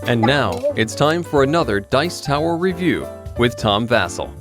And now, it's time for another Dice Tower review with Tom Vasel.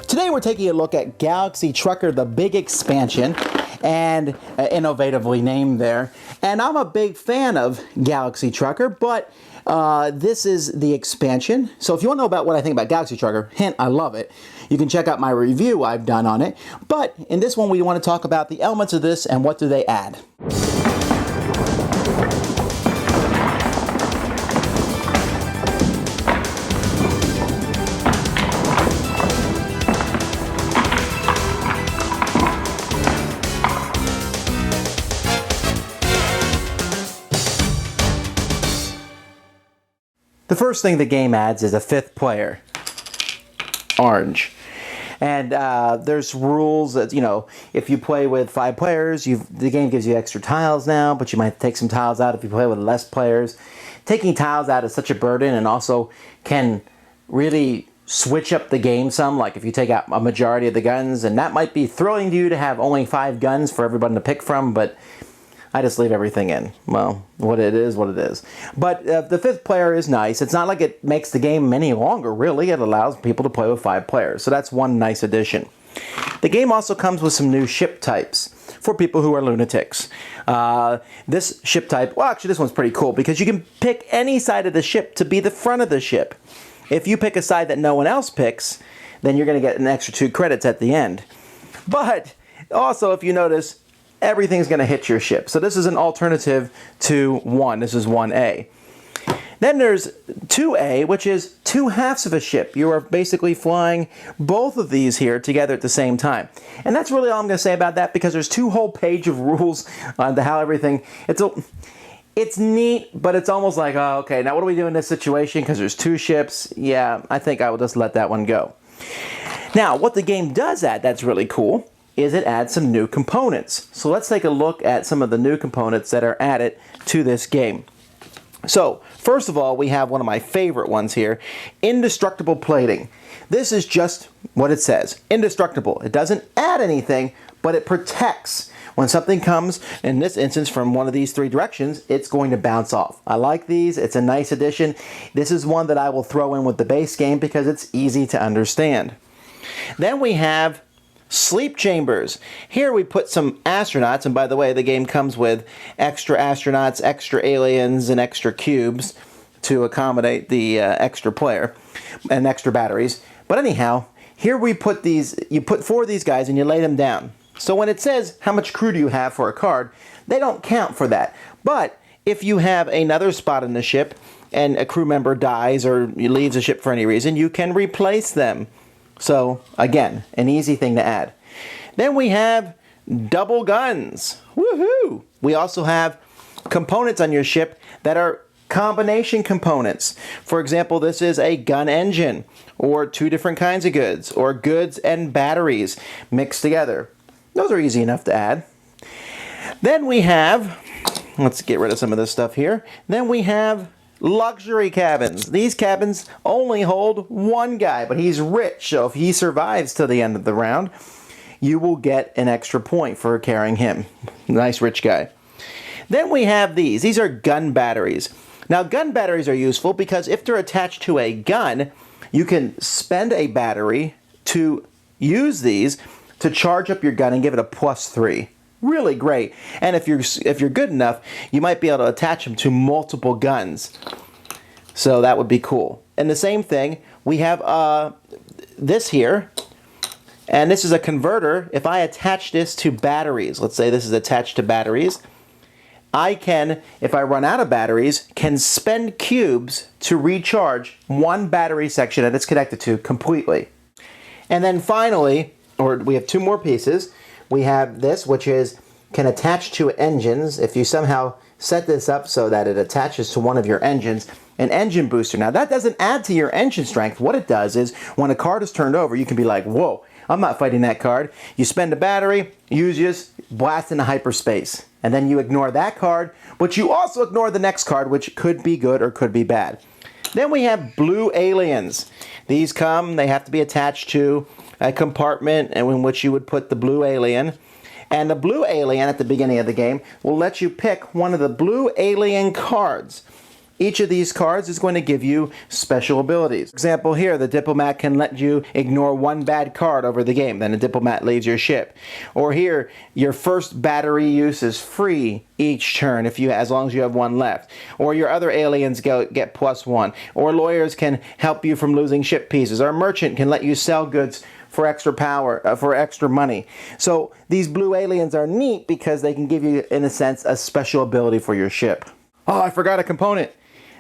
Today we're taking a look at Galaxy Trucker, the big expansion, and innovatively named there. And I'm a big fan of Galaxy Trucker, but this is the expansion. So if you want to know about what I think about Galaxy Trucker, hint, I love it, you can check out my review I've done on it. But in this one we want to talk about the elements of this and what do they add. The first thing the game adds is a fifth player, orange. And there's rules that, you know, if you play with 5 players, the game gives you extra tiles now, but you might take some tiles out if you play with less players. Taking tiles out is such a burden and also can really switch up the game some, like if you take out a majority of the guns, and that might be thrilling to you to have only 5 guns for everyone to pick from, but I just leave everything in. Well, what it is, what it is. But the fifth player is nice. It's not like it makes the game any longer, really. It allows people to play with 5 players. So that's one nice addition. The game also comes with some new ship types for people who are lunatics. This ship type, well, actually this one's pretty cool because you can pick any side of the ship to be the front of the ship. If you pick a side that no one else picks, then you're going to get an extra 2 credits at the end. But also, if you notice, everything's going to hit your ship. So this is an alternative to 1. This is 1A. Then there's 2A, which is 2 halves of a ship. You are basically flying both of these here together at the same time. And that's really all I'm going to say about that because there's 2 whole pages of rules on how everything... It's neat, but it's almost like, oh, okay, now what do we do in this situation? Because there's 2 ships. Yeah, I think I will just let that one go. Now, what the game does add that's really cool is it adds some new components. So let's take a look at some of the new components that are added to this game. So, first of all, we have one of my favorite ones here, indestructible plating. This is just what it says, indestructible. It doesn't add anything, but it protects. When something comes, in this instance, from one of these 3 directions, it's going to bounce off. I like these. It's a nice addition. This is one that I will throw in with the base game because it's easy to understand. Then we have sleep chambers. Here we put some astronauts, and by the way, the game comes with extra astronauts, extra aliens, and extra cubes to accommodate the extra player, and extra batteries. But anyhow, here we put these, you put 4 of these guys and you lay them down. So when it says how much crew do you have for a card, they don't count for that. But if you have another spot in the ship and a crew member dies or leaves the ship for any reason, you can replace them. So, again, an easy thing to add. Then we have double guns. Woohoo! We also have components on your ship that are combination components. For example, this is a gun engine, or 2 different kinds of goods, or goods and batteries mixed together. Those are easy enough to add. Then we have, let's get rid of some of this stuff here. Then we have luxury cabins. These cabins only hold 1 guy, but he's rich, so if he survives till the end of the round, you will get an extra point for carrying him. Nice rich guy. Then we have these. These are gun batteries. Now, gun batteries are useful because if they're attached to a gun, you can spend a battery to use these to charge up your gun and give it a +3. Really great. And if you're good enough, you might be able to attach them to multiple guns. So that would be cool. And the same thing, we have this here. And this is a converter. If I attach this to batteries, let's say this is attached to batteries, I can, if I run out of batteries, can spend cubes to recharge 1 battery section that it's connected to completely. And then finally, we have 2 more pieces. We have this, which can attach to engines. If you somehow set this up so that it attaches to one of your engines, an engine booster. Now that doesn't add to your engine strength. What it does is when a card is turned over, you can be like, whoa, I'm not fighting that card. You spend a battery, use blast into hyperspace. And then you ignore that card, but you also ignore the next card, which could be good or could be bad. Then we have blue aliens. These they have to be attached to a compartment in which you would put the blue alien. And the blue alien at the beginning of the game will let you pick one of the blue alien cards. each of these cards is going to give you special abilities. For example, here, the Diplomat can let you ignore one bad card over the game, then a Diplomat leaves your ship. Or here, your first battery use is free each turn as long as you have one left. Or your other aliens get +1. Or lawyers can help you from losing ship pieces. Or a merchant can let you sell goods for extra power, for extra money. So these blue aliens are neat because they can give you, in a sense, a special ability for your ship. Oh, I forgot a component.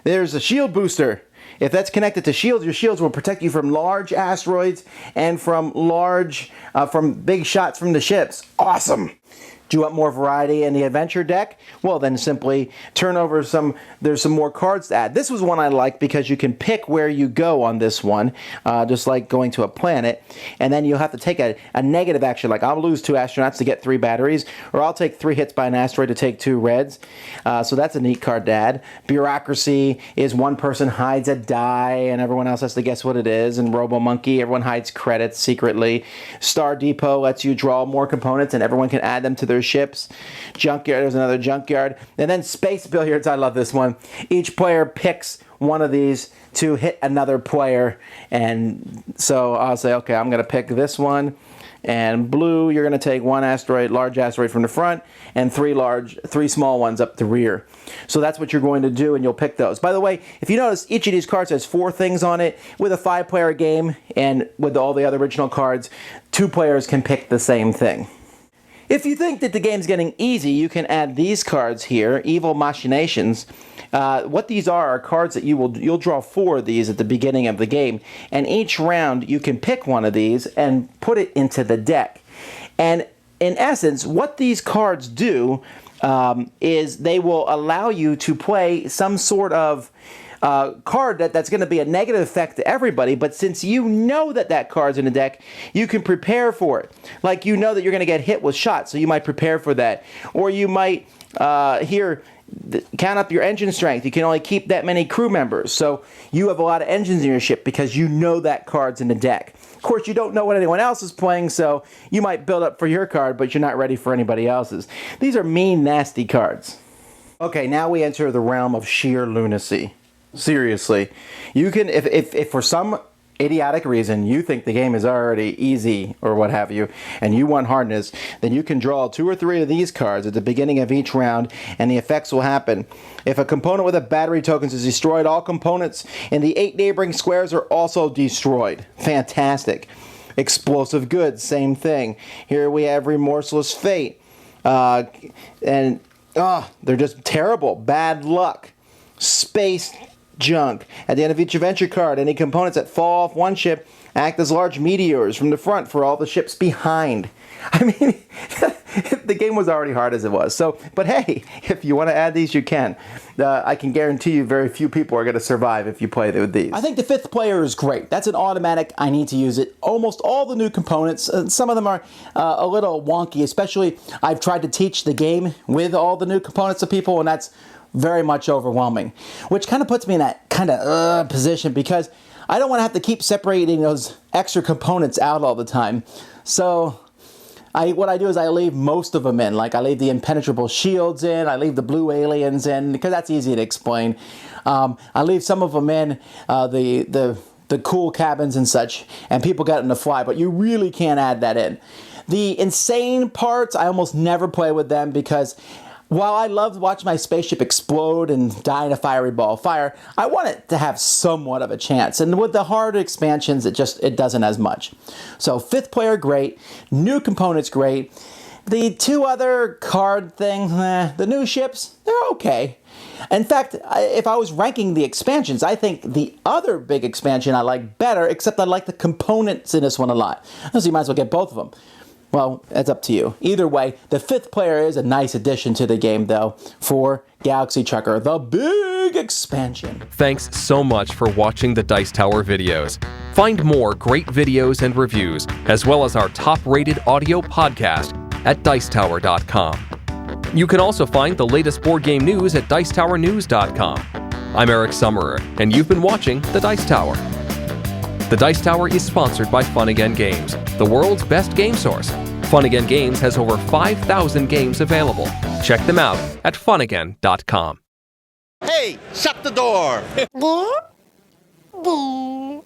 There's a shield booster. If that's connected to shields, your shields will protect you from large asteroids and from big shots from the ships. Awesome! Do you want more variety in the adventure deck? Well, then simply turn over there's some more cards to add. This was one I liked because you can pick where you go on this one, just like going to a planet, and then you'll have to take a negative action, like I'll lose 2 astronauts to get 3 batteries, or I'll take 3 hits by an asteroid to take 2 reds. So that's a neat card to add. Bureaucracy is one person hides a die, and everyone else has to guess what it is, and Robo Monkey, everyone hides credits secretly. Star Depot lets you draw more components, and everyone can add them to their ships. Junkyard, there's another junkyard. And then space billiards, I love this one. Each player picks one of these to hit another player, and so I'll say, okay, I'm going to pick this one. And blue, you're going to take 1 asteroid, large asteroid from the front, and 3 small ones up the rear. So that's what you're going to do, and you'll pick those. By the way, if you notice, each of these cards has 4 things on it. With a 5-player game, and with all the other original cards, 2 players can pick the same thing. If you think that the game's getting easy, you can add these cards here, Evil Machinations. What these are cards that you'll draw 4 of these at the beginning of the game, and each round you can pick one of these and put it into the deck. And in essence, what these cards do is they will allow you to play some sort of card that's going to be a negative effect to everybody, but since you know that card's in the deck, you can prepare for it. Like, you know that you're going to get hit with shots, so you might prepare for that. Or you might count up your engine strength. You can only keep that many crew members, so you have a lot of engines in your ship because you know that card's in the deck. Of course, you don't know what anyone else is playing, so you might build up for your card, but you're not ready for anybody else's. These are mean, nasty cards. Okay, now we enter the realm of sheer lunacy. Seriously, you can, if for some idiotic reason you think the game is already easy or what have you, and you want hardness, then you can draw 2 or 3 of these cards at the beginning of each round, and the effects will happen. If a component with a battery tokens is destroyed, all components in the 8 neighboring squares are also destroyed. Fantastic. Explosive goods, same thing. Here we have Remorseless Fate, and they're just terrible. Bad luck. Space junk. At the end of each adventure card, any components that fall off one ship act as large meteors from the front for all the ships behind. I mean, the game was already hard as it was. So, but hey, if you want to add these, you can. I can guarantee you very few people are going to survive if you play with these. I think the 5th player is great. That's an automatic. I need to use it. Almost all the new components, some of them are a little wonky, especially I've tried to teach the game with all the new components to people, and that's very much overwhelming, which kind of puts me in that kind of position because I don't want to have to keep separating those extra components out all the time. So what I do is I leave most of them in. Like, I leave the impenetrable shields in, I leave the blue aliens in, because that's easy to explain. I leave some of them in, the cool cabins and such, and people get them to fly, but you really can't add that in. The insane parts, I almost never play with them because while I love to watch my spaceship explode and die in a fiery ball of fire, I want it to have somewhat of a chance. And with the hard expansions, it doesn't as much. So 5th player, great. New components, great. The 2 other card things, the new ships, they're okay. In fact, if I was ranking the expansions, I think the other big expansion I like better, except I like the components in this one a lot. So you might as well get both of them. Well, it's up to you. Either way, the 5th player is a nice addition to the game, though, for Galaxy Trucker, the big expansion. Thanks so much for watching the Dice Tower videos. Find more great videos and reviews, as well as our top-rated audio podcast at Dicetower.com. You can also find the latest board game news at Dicetowernews.com. I'm Eric Summerer, and you've been watching The Dice Tower. The Dice Tower is sponsored by Fun Again Games, the world's best game source. Fun Again Games has over 5,000 games available. Check them out at funagain.com. Hey, shut the door! There. There.